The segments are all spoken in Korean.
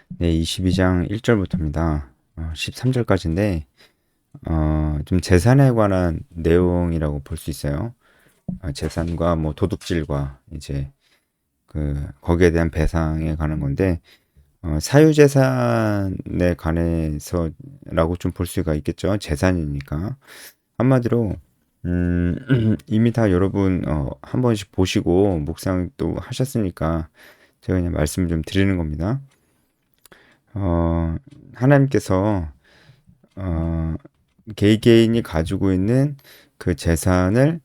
네, 22장 1절부터입니다. 13절까지인데, 좀 재산에 관한 내용이라고 볼 수 있어요. 재산과 뭐 도둑질과 이제 거기에 대한 배상에 관한 건데, 사유재산에 관해서라고 좀 볼 수가 있겠죠. 재산이니까. 한마디로, 이미 다 여러분, 한 번씩 보시고 묵상도 하셨으니까 제가 그냥 말씀을 좀 드리는 겁니다. 하나님께서 어, 개개인이 가지고 있는 그 재산을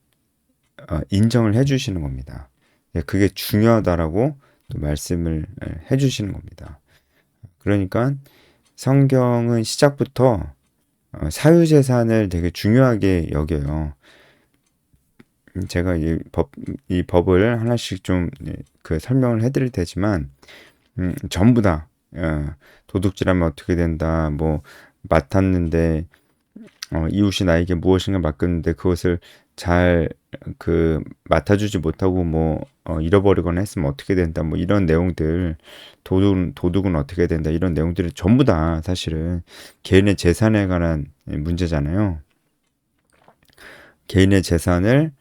인정을 해주시는 겁니다. 예, 그게 중요하다라고 또 말씀을 해주시는 겁니다. 그러니까 성경은 시작부터 사유재산을 되게 중요하게 여겨요. 제가 이 법을 하나씩 좀 설명을 해드릴 테지만 전부 다 도둑질하면 어떻게 된다, 뭐 맡았는데 이웃이 나에게 무엇인가 맡겼는데 그것을 잘 맡아주지 못하고 뭐 잃어버리거나 했으면 어떻게 된다, 뭐 이런 내용들, 도둑은 어떻게 된다, 이런 내용들이 전부 다 사실은 개인의 재산에 관한 문제잖아요. 개인의 재산을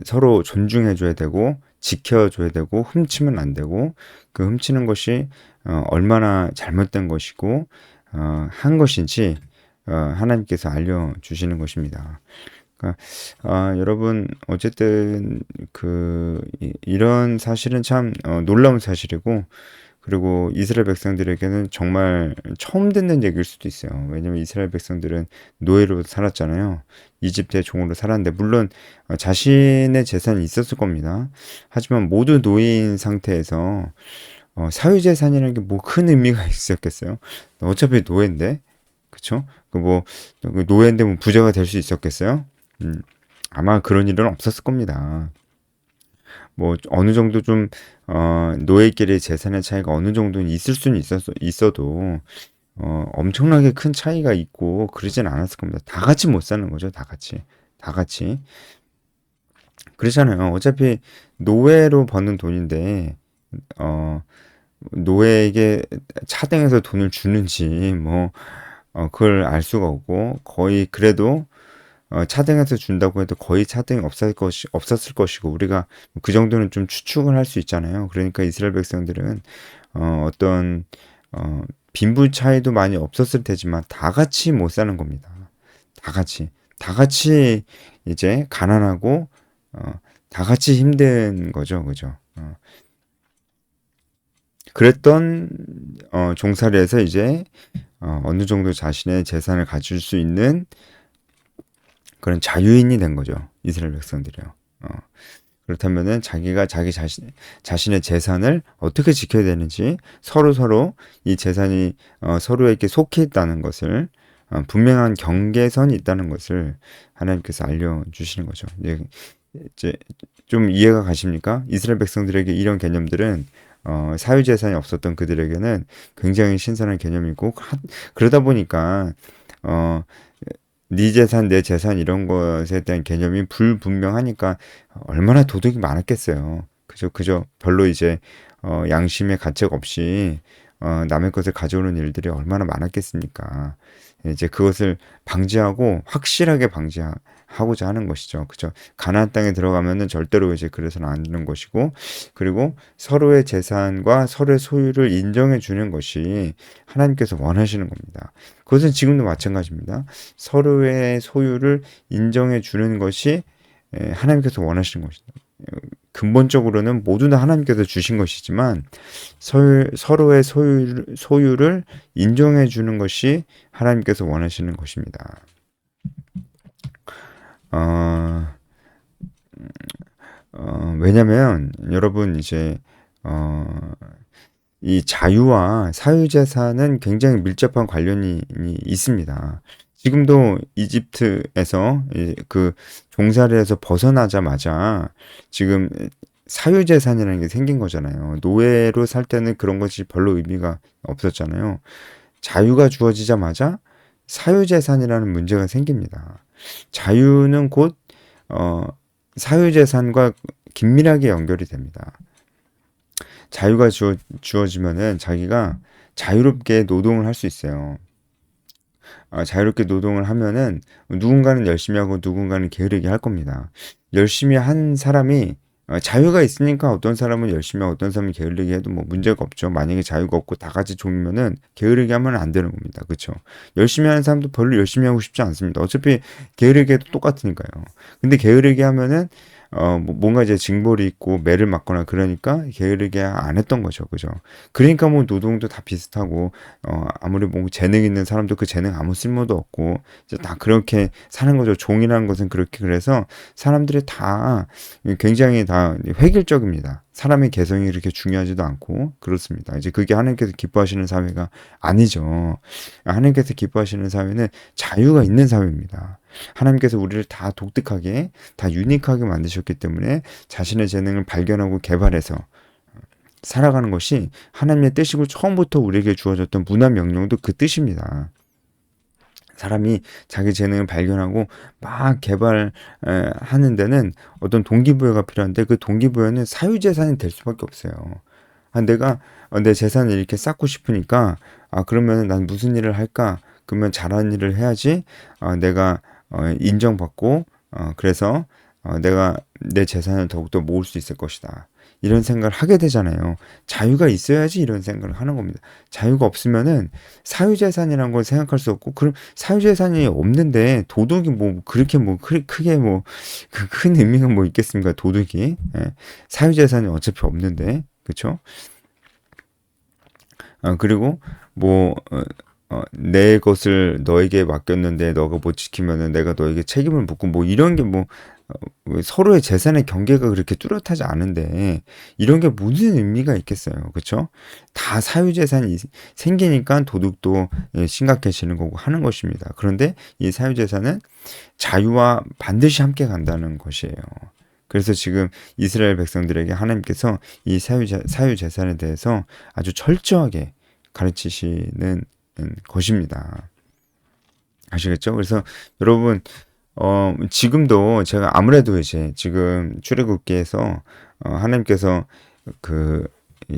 서로 존중해줘야 되고 지켜줘야 되고 훔치면 안 되고, 그 훔치는 것이 얼마나 잘못된 것이고 한 것인지 하나님께서 알려주시는 것입니다. 그러니까 여러분 어쨌든 이런 사실은 참 놀라운 사실이고, 그리고 이스라엘 백성들에게는 정말 처음 듣는 얘기일 수도 있어요. 왜냐면 이스라엘 백성들은 노예로 살았잖아요. 이집트의 종으로 살았는데, 물론 자신의 재산이 있었을 겁니다. 하지만 모두 노예인 상태에서 사유재산이라는 게 뭐 큰 의미가 있었겠어요? 어차피 노예인데, 그쵸? 노예인데 뭐 부자가 될 수 있었겠어요? 아마 그런 일은 없었을 겁니다. 뭐 어느 정도 좀 노예끼리 재산의 차이가 어느 정도는 있을 수는 있어도 엄청나게 큰 차이가 있고 그러진 않았을 겁니다. 다 같이 못 사는 거죠. 다 같이 그렇잖아요. 어차피 노예로 버는 돈인데 어 노예에게 차등해서 돈을 주는지 뭐 그걸 알 수가 없고, 거의 그래도 차등해서 준다고 해도 거의 차등이 없었을 것이고, 우리가 그 정도는 좀 추측을 할 수 있잖아요. 그러니까 이스라엘 백성들은 어떤 빈부 차이도 많이 없었을 테지만 다 같이 못 사는 겁니다. 다 같이 이제 가난하고 다 같이 힘든 거죠, 그죠? 그랬던 종살이에서 이제 어느 정도 자신의 재산을 가질 수 있는 그런 자유인이 된 거죠. 이스라엘 백성들이요. 그렇다면은 자기가 자신의 재산을 어떻게 지켜야 되는지, 서로 이 재산이 서로에게 속해 있다는 것을, 분명한 경계선이 있다는 것을 하나님께서 알려주시는 거죠. 이제 좀 이해가 가십니까? 이스라엘 백성들에게 이런 개념들은 사유재산이 없었던 그들에게는 굉장히 신선한 개념이고, 그러다 보니까 어, 네 재산, 내 재산 이런 것에 대한 개념이 불분명하니까 얼마나 도둑이 많았겠어요. 그저 별로 이제 양심의 가책 없이 남의 것을 가져오는 일들이 얼마나 많았겠습니까? 이제 그것을 방지하고 확실하게 방지하고자 하는 것이죠. 그죠? 가나안 땅에 들어가면은 절대로 이제 그래서는 안 되는 것이고, 그리고 서로의 재산과 서로의 소유를 인정해 주는 것이 하나님께서 원하시는 겁니다. 그것은 지금도 마찬가지입니다. 서로의 소유를 인정해 주는 것이 하나님께서 원하시는 것이다. 근본적으로는 모두 다 하나님께서 주신 것이지만 서로의 소유를 인정해 주는 것이 하나님께서 원하시는 것입니다. 어, 왜냐면 여러분 이제 어, 이 자유와 사유재산은 굉장히 밀접한 관련이 있습니다. 지금도 이집트에서 그 종살이에서 벗어나자마자 지금 사유재산이라는 게 생긴 거잖아요. 노예로 살 때는 그런 것이 별로 의미가 없었잖아요. 자유가 주어지자마자 사유재산이라는 문제가 생깁니다. 자유는 곧 어, 사유재산과 긴밀하게 연결이 됩니다. 자유가 주어지면은 자기가 자유롭게 노동을 할 수 있어요. 자유롭게 노동을 하면은 누군가는 열심히 하고 누군가는 게으르게 할 겁니다. 열심히 한 사람이 자유가 있으니까 어떤 사람은 열심히 하고 어떤 사람은 게으르게 해도 뭐 문제가 없죠. 만약에 자유가 없고 다 같이 종이면은 게으르게 하면 안 되는 겁니다. 그렇죠? 열심히 하는 사람도 별로 열심히 하고 싶지 않습니다. 어차피 게으르게 해도 똑같으니까요. 근데 게으르게 하면은 뭔가 이제 징벌이 있고 매를 맞거나 그러니까 게으르게 안 했던 거죠. 그죠? 그러니까 뭐 노동도 다 비슷하고, 아무리 뭐 재능 있는 사람도 그 재능 아무 쓸모도 없고, 이제 다 그렇게 사는 거죠. 종이라는 것은 그렇게 그래서 사람들이 다 굉장히 다 획일적입니다. 사람의 개성이 그렇게 중요하지도 않고 그렇습니다. 이제 그게 하나님께서 기뻐하시는 사회가 아니죠. 하나님께서 기뻐하시는 사회는 자유가 있는 사회입니다. 하나님께서 우리를 다 독특하게, 다 유니크하게 만드셨기 때문에 자신의 재능을 발견하고 개발해서 살아가는 것이 하나님의 뜻이고 처음부터 우리에게 주어졌던 문화 명령도 그 뜻입니다. 사람이 자기 재능을 발견하고 막 개발하는 데는 어떤 동기부여가 필요한데 그 동기부여는 사유재산이 될 수밖에 없어요. 내가 내 재산을 이렇게 쌓고 싶으니까 그러면 난 무슨 일을 할까? 그러면 잘하는 일을 해야지 내가 인정받고 그래서 내가 내 재산을 더욱더 모을 수 있을 것이다. 이런 생각을 하게 되잖아요. 자유가 있어야지 이런 생각을 하는 겁니다. 자유가 없으면은 사유재산이라는 걸 생각할 수 없고, 그럼 사유재산이 없는데 도둑이 뭐 그렇게 뭐 크게 뭐 그 큰 의미가 뭐 있겠습니까? 도둑이. 예. 사유재산이 어차피 없는데, 그렇죠? 그리고 뭐 내 것을 너에게 맡겼는데 너가 못 지키면은 내가 너에게 책임을 묻고 뭐 이런 게 뭐 서로의 재산의 경계가 그렇게 뚜렷하지 않은데 이런 게 무슨 의미가 있겠어요. 그렇죠? 다 사유재산이 생기니까 도둑도 심각해지는 거고 하는 것입니다. 그런데 이 사유재산은 자유와 반드시 함께 간다는 것이에요. 그래서 지금 이스라엘 백성들에게 하나님께서 이 사유재산에 대해서 아주 철저하게 가르치시는 것입니다. 아시겠죠? 그래서 여러분, 지금도 제가 아무래도 이제 지금 출애굽기에서 하나님께서 그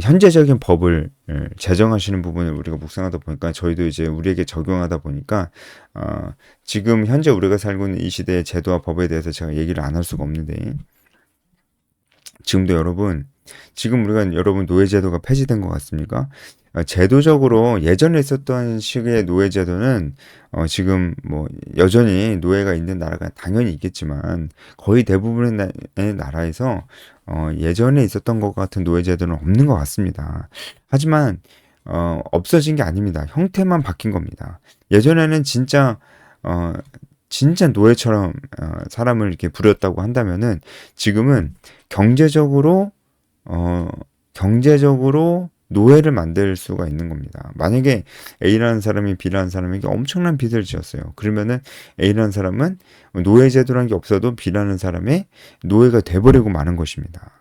현재적인 법을 제정하시는 부분을 우리가 묵상하다 보니까 저희도 이제 우리에게 적용하다 보니까 지금 현재 우리가 살고 있는 이 시대의 제도와 법에 대해서 제가 얘기를 안 할 수가 없는데 지금도 지금 우리가 여러분 노예제도가 폐지된 것 같습니까? 제도적으로 예전에 있었던 식의 노예제도는 지금 뭐 여전히 노예가 있는 나라가 당연히 있겠지만 거의 대부분의 나라에서 예전에 있었던 것 같은 노예제도는 없는 것 같습니다. 하지만 없어진 게 아닙니다. 형태만 바뀐 겁니다. 예전에는 진짜 노예처럼 사람을 이렇게 부렸다고 한다면은 지금은 경제적으로 경제적으로 노예를 만들 수가 있는 겁니다. 만약에 A라는 사람이 B라는 사람에게 엄청난 빚을 지었어요. 그러면은 A라는 사람은 노예 제도라는 게 없어도 B라는 사람의 노예가 돼버리고 마는 것입니다.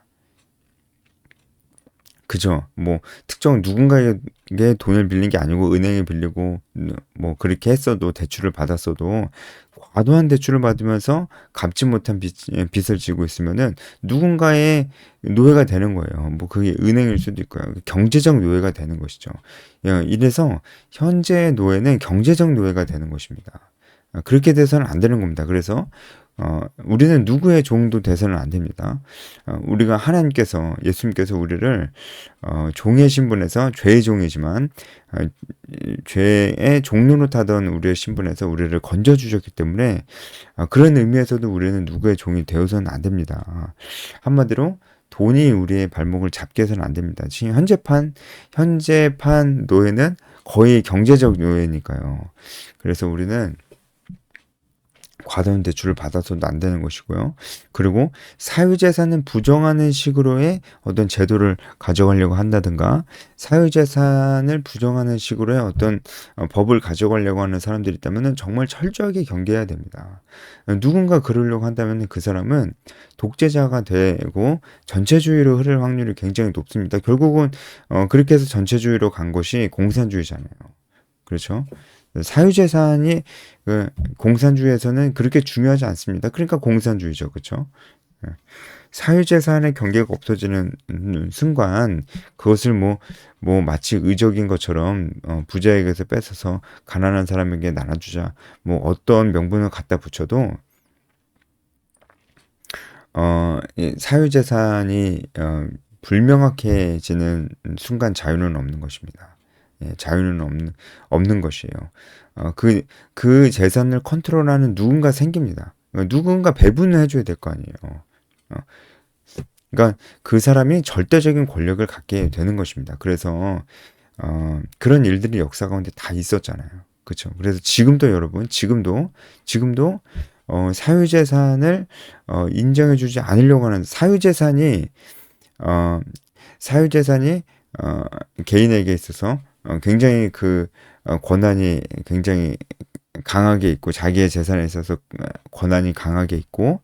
그죠? 뭐 특정 누군가에게 돈을 빌린 게 아니고 은행에 빌리고 뭐 그렇게 했어도 대출을 받았어도 과도한 대출을 받으면서 갚지 못한 빚을 지고 있으면은 누군가의 노예가 되는 거예요. 뭐 그게 은행일 수도 있고요. 경제적 노예가 되는 것이죠. 이래서 현재 노예는 경제적 노예가 되는 것입니다. 그렇게 돼서는 안 되는 겁니다. 그래서 우리는 누구의 종도 돼서는 안 됩니다. 우리가 하나님께서 예수님께서 우리를 종의 신분에서 죄의 종이지만 죄의 종로로 타던 우리의 신분에서 우리를 건져 주셨기 때문에 그런 의미에서도 우리는 누구의 종이 되어서는 안 됩니다. 한마디로 돈이 우리의 발목을 잡게 해서는 안 됩니다. 지금 현재판 노예는 거의 경제적 노예니까요. 그래서 우리는 과다한 대출을 받아서도 안 되는 것이고요. 그리고 사유재산은 부정하는 식으로의 어떤 제도를 가져가려고 한다든가 사유재산을 부정하는 식으로의 어떤 법을 가져가려고 하는 사람들이 있다면 정말 철저하게 경계해야 됩니다. 누군가 그러려고 한다면 그 사람은 독재자가 되고 전체주의로 흐를 확률이 굉장히 높습니다. 결국은 그렇게 해서 전체주의로 간 것이 공산주의잖아요. 그렇죠? 사유재산이 공산주의에서는 그렇게 중요하지 않습니다. 그러니까 공산주의죠. 그렇죠? 사유재산의 경계가 없어지는 순간 그것을 마치 의적인 것처럼 부자에게서 뺏어서 가난한 사람에게 나눠주자 어떤 명분을 갖다 붙여도 이 사유재산이 불명확해지는 순간 자유는 없는 것입니다. 예, 자유는 없는 것이에요. 그 재산을 컨트롤하는 누군가 생깁니다. 누군가 배분을 해줘야 될 거 아니에요. 어, 그러니까 그 사람이 절대적인 권력을 갖게 되는 것입니다. 그래서 그런 일들이 역사 가운데 다 있었잖아요. 그렇죠. 그래서 지금도 여러분, 지금도 사유재산을 인정해주지 않으려고 하는 어, 사유재산이 개인에게 있어서 굉장히 권한이 굉장히 강하게 있고 자기의 재산에 있어서 권한이 강하게 있고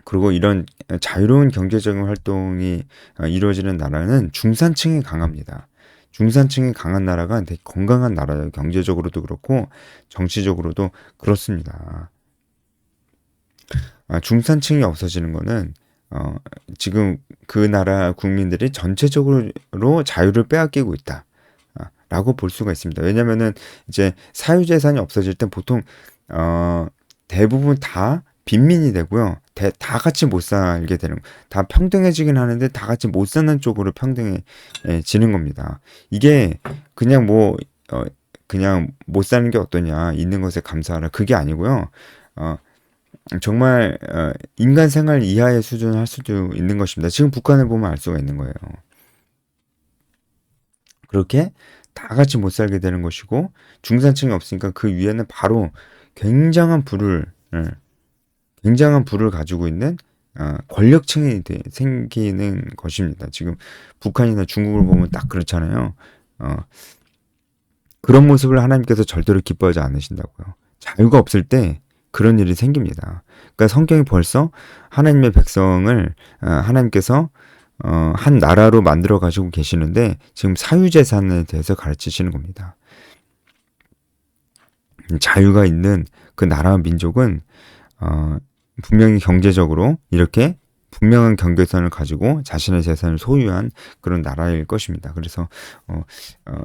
그리고 이런 자유로운 경제적인 활동이 이루어지는 나라는 중산층이 강합니다. 중산층이 강한 나라가 되게 건강한 나라예요. 경제적으로도 그렇고 정치적으로도 그렇습니다. 중산층이 없어지는 거는 지금 그 나라 국민들이 전체적으로 자유를 빼앗기고 있다. 라고 볼 수가 있습니다. 왜냐면은 이제 사유재산이 없어질 땐 보통 대부분 다 빈민이 되고요. 다 같이 못 살게 되는, 다 평등해지긴 하는데 다 같이 못 사는 쪽으로 평등해지는 겁니다. 이게 그냥 그냥 못 사는 게 어떠냐, 있는 것에 감사하라. 그게 아니고요. 정말 인간 생활 이하의 수준을 할 수도 있는 것입니다. 지금 북한을 보면 알 수가 있는 거예요. 그렇게 다 같이 못 살게 되는 것이고 중산층이 없으니까 그 위에는 바로 굉장한 부를 예, 굉장한 부를 가지고 있는 권력층이 생기는 것입니다. 지금 북한이나 중국을 보면 딱 그렇잖아요. 그런 모습을 하나님께서 절대로 기뻐하지 않으신다고요. 자유가 없을 때 그런 일이 생깁니다. 그러니까 성경이 벌써 하나님의 백성을 하나님께서 한 나라로 만들어 가지고 계시는데 지금 사유재산에 대해서 가르치시는 겁니다. 자유가 있는 그 나라와 민족은 분명히 경제적으로 이렇게 분명한 경계선을 가지고 자신의 재산을 소유한 그런 나라일 것입니다. 그래서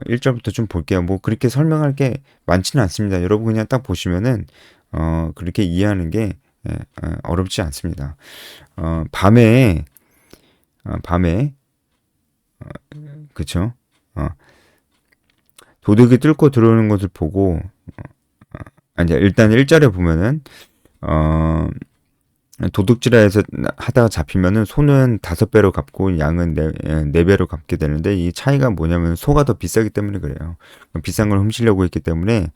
1절부터 좀 볼게요. 그렇게 설명할 게 많지는 않습니다. 여러분 그냥 딱 보시면은 그렇게 이해하는 게 어렵지 않습니다. 밤에 그쵸? 도둑이 뚫고 들어오는 것을 보고 아니 일단 1절에 보면은 도둑질해서 하다가 잡히면은 소는 5배로 갚고 양은 4배로 갚게 되는데 이 차이가 뭐냐면 소가 더 비싸기 때문에 그래요. 비싼 걸 훔치려고 했기 때문에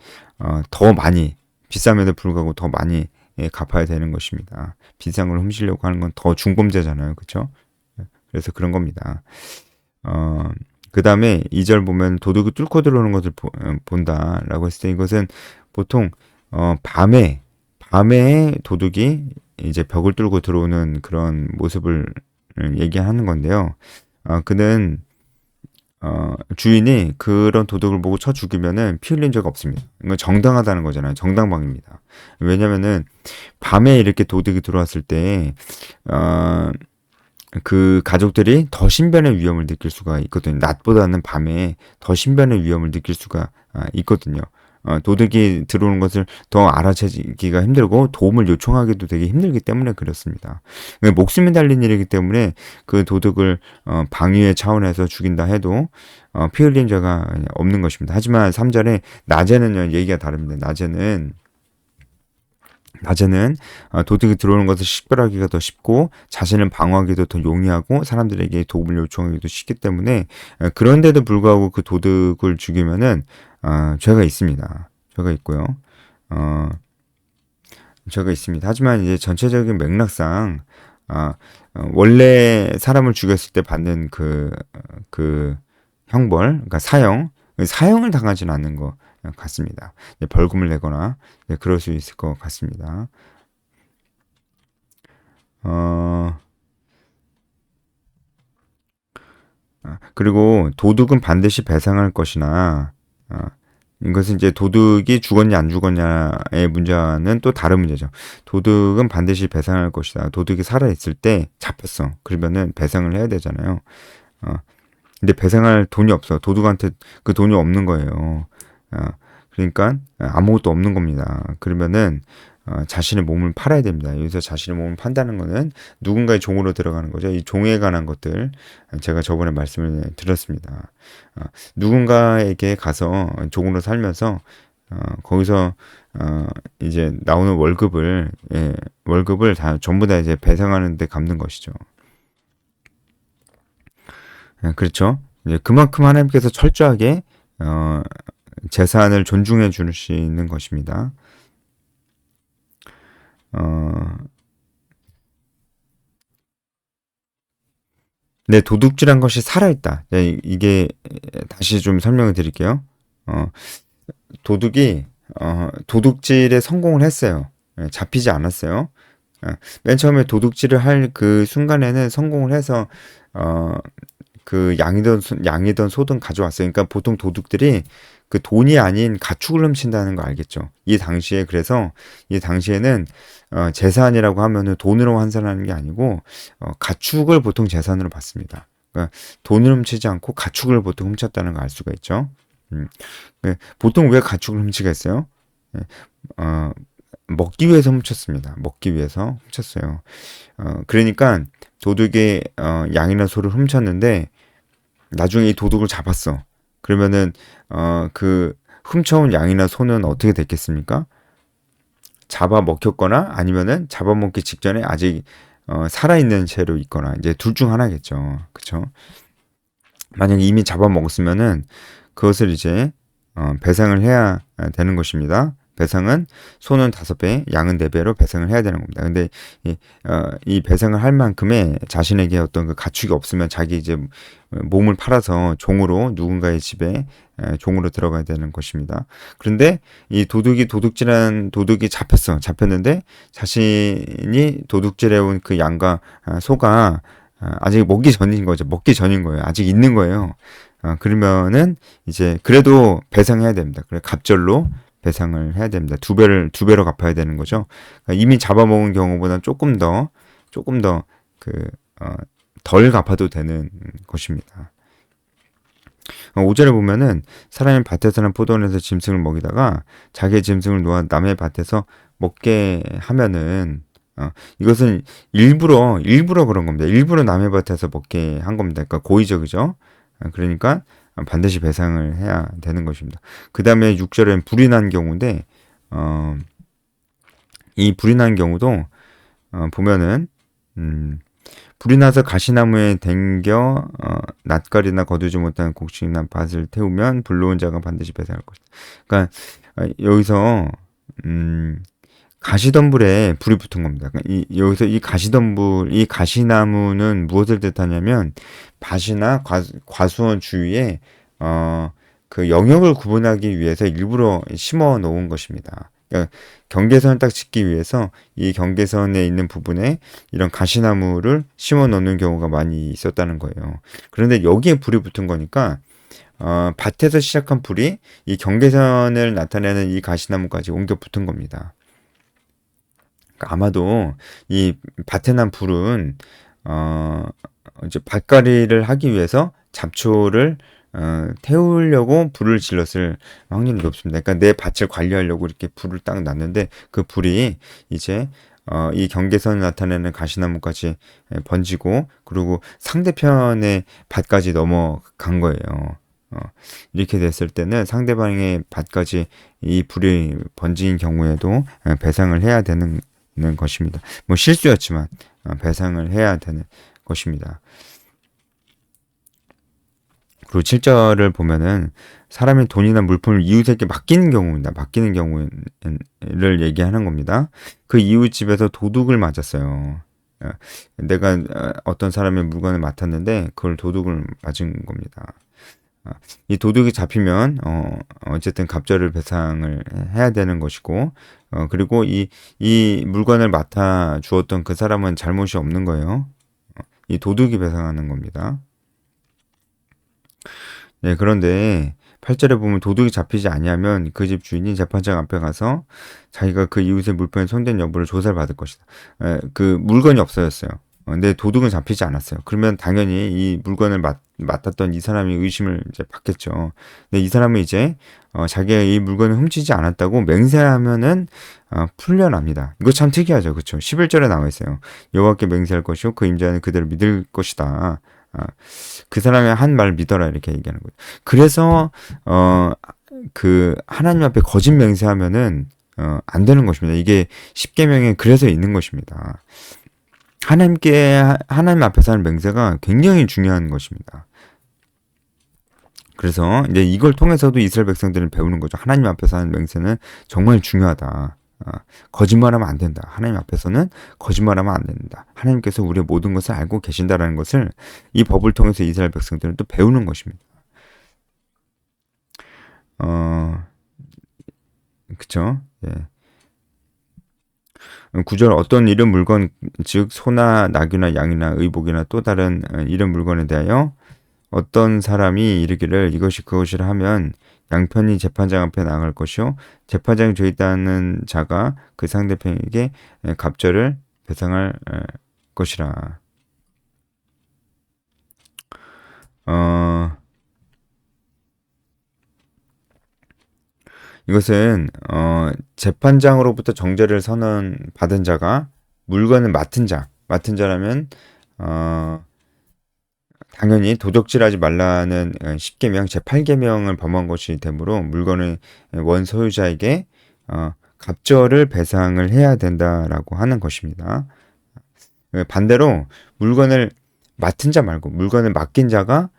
더 많이 비쌈에도 불구하고 더 많이 갚아야 되는 것입니다. 비싼 걸 훔치려고 하는 건 더 중범죄잖아요. 그렇죠? 그래서 그런 겁니다. 그 다음에 2절 보면 도둑이 뚫고 들어오는 것을 본다라고 했을 때 이것은 보통 밤에 도둑이 이제 벽을 뚫고 들어오는 그런 모습을 얘기하는 건데요. 그는 주인이 그런 도둑을 보고 쳐 죽이면은 피 흘린 적 없습니다. 이건 정당하다는 거잖아요. 정당방위입니다. 왜냐면은 밤에 이렇게 도둑이 들어왔을 때 그 가족들이 더 신변의 위험을 느낄 수가 있거든요. 낮보다는 밤에 더 신변의 위험을 느낄 수가 있거든요. 도둑이 들어오는 것을 더 알아채기가 힘들고 도움을 요청하기도 되게 힘들기 때문에 그렇습니다. 목숨이 달린 일이기 때문에 그 도둑을 방위의 차원에서 죽인다 해도 피 흘린 죄가 없는 것입니다. 하지만 3절에 낮에는 얘기가 다릅니다. 낮에는 도둑이 들어오는 것을 식별하기가 더 쉽고 자신을 방어하기도 더 용이하고 사람들에게 도움을 요청하기도 쉽기 때문에 그런데도 불구하고 그 도둑을 죽이면은 죄가 있습니다. 죄가 있고요. 죄가 있습니다. 하지만 이제 전체적인 맥락상 원래 사람을 죽였을 때 받는 그 형벌, 그러니까 사형을 당하지는 않는 것 같습니다. 벌금을 내거나 그럴 수 있을 것 같습니다. 그리고 도둑은 반드시 배상할 것이나 이것은 이제 도둑이 죽었냐 안 죽었냐의 문제는 또 다른 문제죠. 도둑은 반드시 배상할 것이다. 도둑이 살아있을 때 잡혔어. 그러면은 배상을 해야 되잖아요. 어, 근데 배상할 돈이 없어. 도둑한테 그 돈이 없는 거예요. 그러니까 아무것도 없는 겁니다. 그러면은 자신의 몸을 팔아야 됩니다. 여기서 자신의 몸을 판다는 거는 누군가의 종으로 들어가는 거죠. 이 종에 관한 것들 제가 저번에 말씀을 드렸습니다. 누군가에게 가서 종으로 살면서 거기서 이제 나오는 월급을 월급을 다 전부 다 이제 배상하는 데 갚는 것이죠. 그렇죠. 이제 그만큼 하나님께서 철저하게 재산을 존중해 주시는 것입니다. 네, 도둑질한 것이 살아있다. 네, 이게 다시 좀 설명을 드릴게요. 어, 도둑이 도둑질에 성공을 했어요. 잡히지 않았어요. 맨 처음에 도둑질을 할 그 순간에는 성공을 해서 어, 그 양이던 소든 가져왔어요. 그러니까 보통 도둑들이 그 돈이 아닌 가축을 훔친다는 거 알겠죠? 이 당시에 그래서 이 당시에는 재산이라고 하면은 돈으로 환산하는 게 아니고 가축을 보통 재산으로 봤습니다. 그러니까 돈을 훔치지 않고 가축을 보통 훔쳤다는 걸 알 수가 있죠. 네, 보통 왜 가축을 훔치겠어요? 네, 어, 먹기 위해서 훔쳤습니다. 먹기 위해서 훔쳤어요. 그러니까 도둑이 양이나 소를 훔쳤는데 나중에 이 도둑을 잡았어. 그러면은 그 훔쳐온 양이나 소는 어떻게 됐겠습니까? 잡아 먹혔거나 아니면은 잡아먹기 직전에 아직 살아있는 채로 있거나 이제 둘 중 하나겠죠. 그쵸? 만약에 이미 잡아먹었으면은 그것을 이제 배상을 해야 되는 것입니다. 배상은 소는 5배, 양은 4배로 배상을 해야 되는 겁니다. 근데 이 배상을 할 만큼의 자신에게 어떤 그 가축이 없으면 자기 이제 몸을 팔아서 종으로 누군가의 집에 종으로 들어가야 되는 것입니다. 그런데 이 도둑질한 도둑이 잡혔는데 자신이 도둑질해온 그 양과 소가 아직 먹기 전인 거죠. 먹기 전인 거예요. 아직 있는 거예요. 그러면은 이제 그래도 배상해야 됩니다. 그래 갑절로 배상을 해야 됩니다. 두 배로 갚아야 되는 거죠. 그러니까 이미 잡아먹은 경우보다 조금 더 그, 덜 갚아도 되는 것입니다. 5절에 보면은 사람이 밭에서나 포도원에서 짐승을 먹이다가 자기의 짐승을 놓아 남의 밭에서 먹게 하면은 이것은 일부러 그런 겁니다. 일부러 남의 밭에서 먹게 한 겁니다. 그러니까 고의적이죠. 그러니까 반드시 배상을 해야 되는 것입니다. 그 다음에 6절엔 불이 난 경우인데 이 불이 난 경우도 보면은 불이 나서 가시나무에 댕겨 낯가리나 거두지 못한 곡식이나 밭을 태우면 불러온 자가 반드시 배상할 것이다. 그러니까 여기서 가시덤불에 불이 붙은 겁니다. 그러니까 여기서 이 가시덤불, 이 가시나무는 무엇을 뜻하냐면 밭이나 과수원 주위에 그 영역을 구분하기 위해서 일부러 심어 놓은 것입니다. 그러니까 경계선을 딱 짓기 위해서 이 경계선에 있는 부분에 이런 가시나무를 심어 놓는 경우가 많이 있었다는 거예요. 그런데 여기에 불이 붙은 거니까 밭에서 시작한 불이 이 경계선을 나타내는 이 가시나무까지 옮겨 붙은 겁니다. 그러니까 아마도 이 밭에 난 불은 이제 밭갈이를 하기 위해서 잡초를 태우려고 불을 질렀을 확률이 높습니다. 그러니까 내 밭을 관리하려고 이렇게 불을 딱 놨는데 그 불이 이제 이 경계선을 나타내는 가시나무까지 번지고 그리고 상대편의 밭까지 넘어간 거예요. 이렇게 됐을 때는 상대방의 밭까지 이 불이 번진 경우에도 배상을 해야 되는 것입니다. 뭐 실수였지만 배상을 해야 되는 것입니다. 그리고 7절을 보면은 사람이 돈이나 물품을 이웃에게 맡기는 경우입니다. 맡기는 경우를 얘기하는 겁니다. 그 이웃 집에서 도둑을 맞았어요. 내가 어떤 사람의 물건을 맡았는데 그걸 도둑을 맞은 겁니다. 이 도둑이 잡히면 어쨌든 갑절을 배상을 해야 되는 것이고 그리고 이 물건을 맡아 주었던 그 사람은 잘못이 없는 거예요. 이 도둑이 배상하는 겁니다. 네, 그런데 8절에 보면 도둑이 잡히지 아니하면 그 집 주인이 재판장 앞에 가서 자기가 그 이웃의 물건에 손댄 여부를 조사를 받을 것이다. 그 물건이 없어졌어요. 근데 도둑은 잡히지 않았어요. 그러면 당연히 이 물건을 맡았던 이 사람이 의심을 이제 받겠죠. 근데 이 사람은 이제 자기가 이 물건을 훔치지 않았다고 맹세하면은 풀려납니다. 이거 참 특이하죠, 그렇죠? 11절에 나와 있어요. 여호와께 맹세할 것이요 그 임자는 그대로 믿을 것이다. 그 사람의 한 말 믿어라 이렇게 얘기하는 거예요. 그래서 그 하나님 앞에 거짓 맹세하면은 안 되는 것입니다. 이게 십계명에 그래서 있는 것입니다. 하나님 앞에서 하는 맹세가 굉장히 중요한 것입니다. 그래서 이제 이걸 통해서도 이스라엘 백성들은 배우는 거죠. 하나님 앞에서 하는 맹세는 정말 중요하다. 거짓말하면 안 된다. 하나님 앞에서는 거짓말하면 안 된다. 하나님께서 우리의 모든 것을 알고 계신다라는 것을 이 법을 통해서 이스라엘 백성들은 또 배우는 것입니다. 그쵸? 예. 구절 어떤 이런 물건 즉 소나 나귀나 양이나 의복이나 또 다른 이런 물건에 대하여 어떤 사람이 이르기를 이것이 그것이라 하면 양편이 재판장 앞에 나갈 것이요 재판장이 죄있다는 자가 그 상대편에게 갑절을 배상할 것이라. 이것은 재판장으로부터 정죄를 선언받은 자가 물건을 맡은 자라면 당연히 도적질하지 말라는 10계명 제8계명을 범한 것이 되므로 물건의 원소유자에게 갑절을 배상을 해야 된다라고 하는 것입니다. 반대로 물건을 맡은 자 말고 물건을 맡긴 자가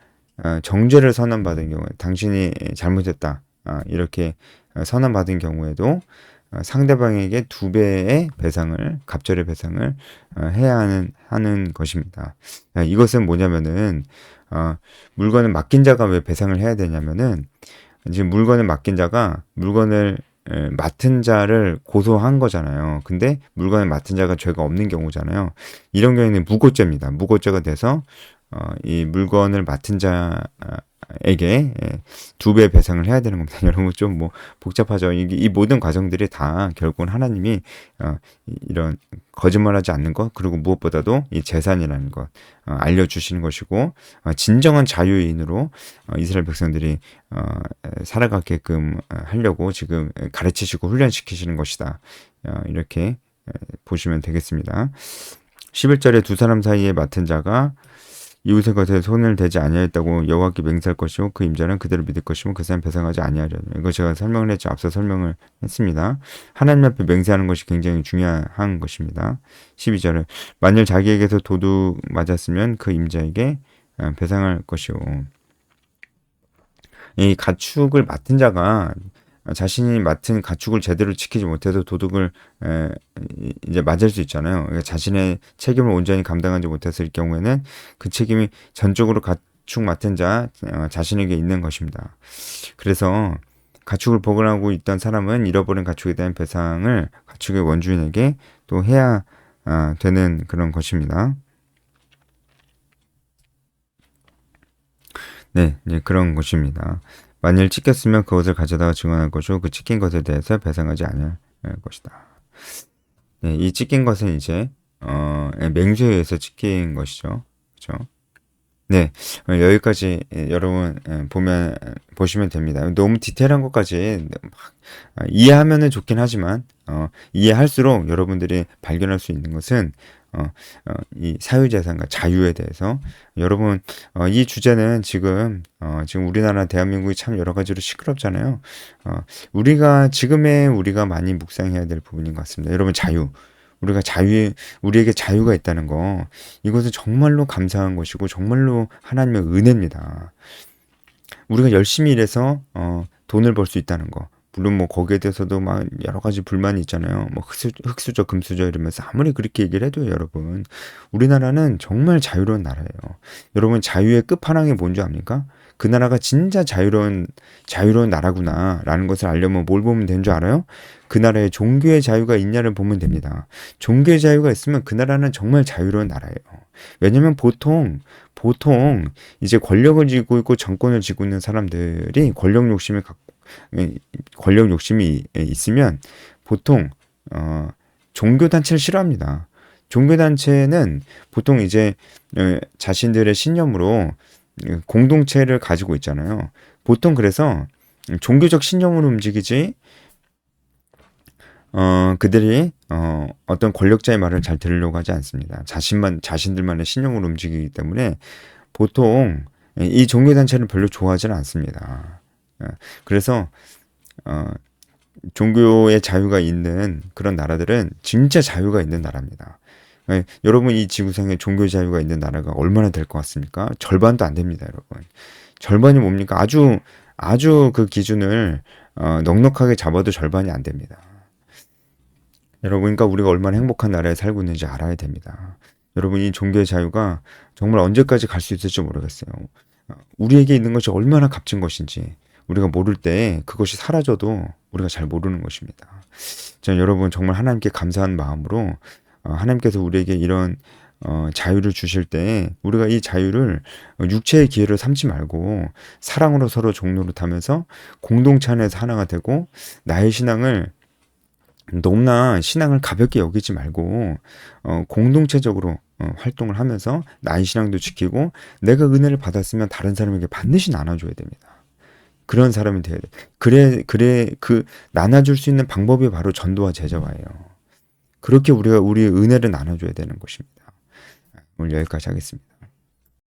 정죄를 선언받은 경우에 당신이 잘못했다 이렇게 선언받은 경우에도 상대방에게 2배의 배상을 갑절의 배상을 해야 하는 것입니다. 이것은 뭐냐면은 물건을 맡긴 자가 왜 배상을 해야 되냐면은 지금 물건을 맡긴 자가 물건을 맡은 자를 고소한 거잖아요. 근데 물건을 맡은 자가 죄가 없는 경우잖아요. 이런 경우에는 무고죄입니다. 무고죄가 돼서 이 물건을 맡은 자에게 2배 배상을 해야 되는 겁니다. 여러분 좀 뭐 복잡하죠. 이 모든 과정들이 다 결국은 하나님이 이런 거짓말하지 않는 것 그리고 무엇보다도 이 재산이라는 것 알려주시는 것이고 진정한 자유인으로 이스라엘 백성들이 살아가게끔 하려고 지금 가르치시고 훈련시키시는 것이다. 이렇게 보시면 되겠습니다. 11절에 두 사람 사이에 맡은 자가 이웃의 것에 손을 대지 아니하였다고 여호와께 맹세할 것이고 그 임자는 그대로 믿을 것이고 그 사람 배상하지 아니하려니. 이거 제가 설명을 했죠. 앞서 설명을 했습니다. 하나님 앞에 맹세하는 것이 굉장히 중요한 것입니다. 12절에 만일 자기에게서 도둑 맞았으면 그 임자에게 배상할 것이오. 이 가축을 맡은 자가 자신이 맡은 가축을 제대로 지키지 못해서 도둑을 이제 맞을 수 있잖아요. 그러니까 자신의 책임을 온전히 감당하지 못했을 경우에는 그 책임이 전적으로 가축 맡은 자신에게 있는 것입니다. 그래서 가축을 보관하고 있던 사람은 잃어버린 가축에 대한 배상을 가축의 원주인에게 또 해야 되는 그런 것입니다. 네, 그런 것입니다. 만일 찍혔으면 그것을 가져다가 증언할 것이고 그 찍힌 것에 대해서 배상하지 않을 것이다. 네, 이 찍힌 것은 이제 맹세에 의해서 찍힌 것이죠. 그렇죠? 네, 여기까지 여러분 보시면 됩니다. 너무 디테일한 것까지 이해하면은 좋긴 하지만 이해할수록 여러분들이 발견할 수 있는 것은 이 사유재산과 자유에 대해서 여러분 이 주제는 지금 우리나라 대한민국이 참 여러 가지로 시끄럽잖아요. 우리가 많이 묵상해야 될 부분인 것 같습니다. 여러분 우리에게 자유가 있다는 거 이것은 정말로 감사한 것이고 정말로 하나님의 은혜입니다. 우리가 열심히 일해서 돈을 벌 수 있다는 거. 물론 뭐 거기에 대해서도 막 여러 가지 불만이 있잖아요. 뭐 흑수저, 금수저 이러면서 아무리 그렇게 얘기를 해도 여러분 우리나라는 정말 자유로운 나라예요. 여러분 자유의 끝판왕이 뭔지 압니까? 그 나라가 진짜 자유로운 나라구나라는 것을 알려면 뭘 보면 되는 줄 알아요? 그 나라에 종교의 자유가 있냐를 보면 됩니다. 종교의 자유가 있으면 그 나라는 정말 자유로운 나라예요. 왜냐면 보통 보통 이제 권력을 쥐고 있고 정권을 쥐고 있는 사람들이 권력 욕심이 있으면 보통 종교 단체를 싫어합니다. 종교 단체는 보통 이제 자신들의 신념으로 공동체를 가지고 있잖아요. 보통 그래서 종교적 신념으로 움직이지 그들이 어떤 권력자의 말을 잘 들으려고 하지 않습니다. 자신들만의 신념으로 움직이기 때문에 보통 이 종교 단체는 별로 좋아하지는 않습니다. 그래서 종교의 자유가 있는 그런 나라들은 진짜 자유가 있는 나라입니다. 여러분 이 지구상에 종교 자유가 있는 나라가 얼마나 될 것 같습니까? 절반도 안 됩니다, 여러분. 절반이 뭡니까? 아주 그 기준을 넉넉하게 잡아도 절반이 안 됩니다. 여러분, 그러니까 우리가 얼마나 행복한 나라에 살고 있는지 알아야 됩니다. 여러분, 이 종교의 자유가 정말 언제까지 갈 수 있을지 모르겠어요. 우리에게 있는 것이 얼마나 값진 것인지 우리가 모를 때 그것이 사라져도 우리가 잘 모르는 것입니다. 저는 여러분 정말 하나님께 감사한 마음으로 하나님께서 우리에게 이런 자유를 주실 때 우리가 이 자유를 육체의 기회를 삼지 말고 사랑으로 서로 종노릇하면서 공동체 안에서 하나가 되고 나의 신앙을 너무나 신앙을 가볍게 여기지 말고 공동체적으로 활동을 하면서 나의 신앙도 지키고 내가 은혜를 받았으면 다른 사람에게 반드시 나눠줘야 됩니다. 그런 사람이 돼야 돼. 그래 그 나눠줄 수 있는 방법이 바로 전도와 제자화예요. 그렇게 우리가 우리의 은혜를 나눠줘야 되는 것입니다. 오늘 여기까지 하겠습니다.